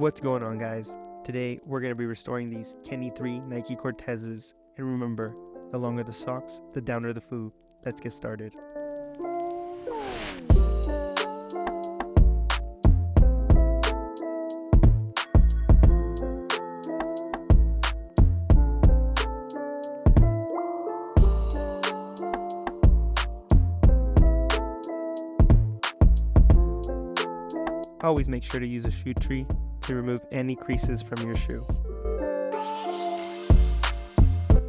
What's going on, guys? Today we're going to be restoring these Kenny 3 Nike Cortezes, and remember, the longer the socks, the downer the food. Let's get started. Always make sure to use a shoe tree to remove any creases from your shoe.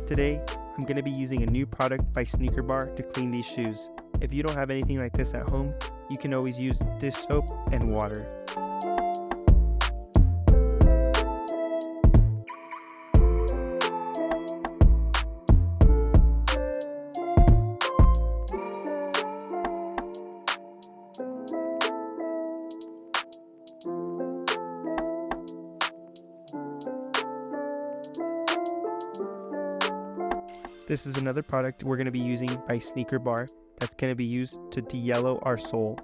Today, I'm going to be using a new product by Sneaker Bar to clean these shoes. If you don't have anything like this at home, you can always use dish soap and water. This is another product we're going to be using by Sneaker Bar that's going to be used to de-yellow our sole.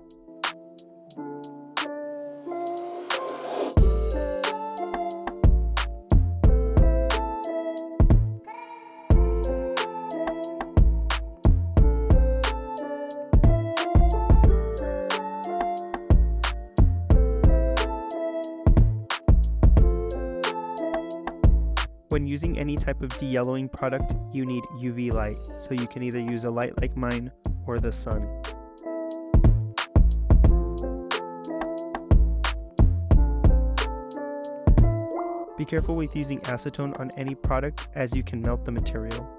When using any type of de-yellowing product, you need UV light, so you can either use a light like mine or the sun. Be careful with using acetone on any product, as you can melt the material.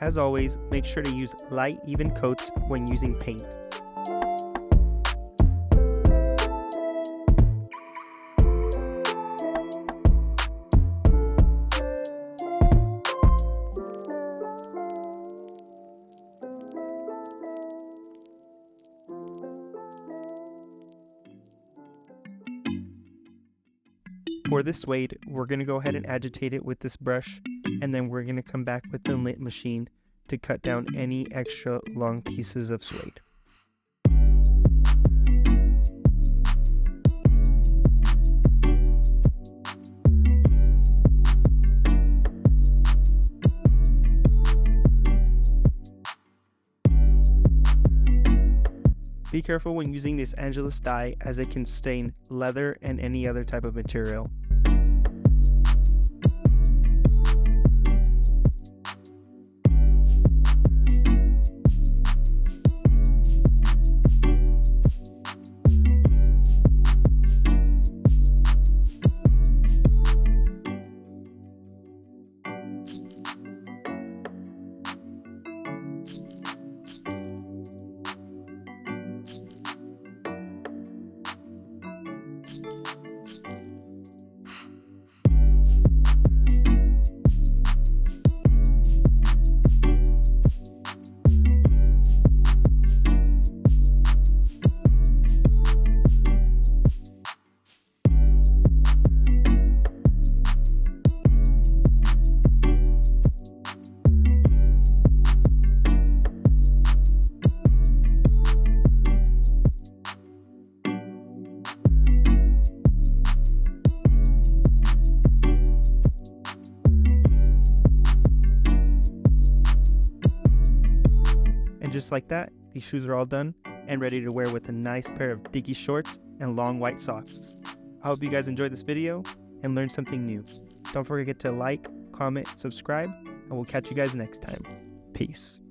As always, make sure to use light, even coats when using paint. For this suede, we're going to go ahead and agitate it with this brush, and then we're going to come back with the lint machine to cut down any extra long pieces of suede. Be careful when using this Angelus dye, as it can stain leather and any other type of material. Just like that, these shoes are all done and ready to wear with a nice pair of Dickie shorts and long white socks. I hope you guys enjoyed this video and learned something new. Don't forget to like, comment, subscribe, and we'll catch you guys next time. Peace.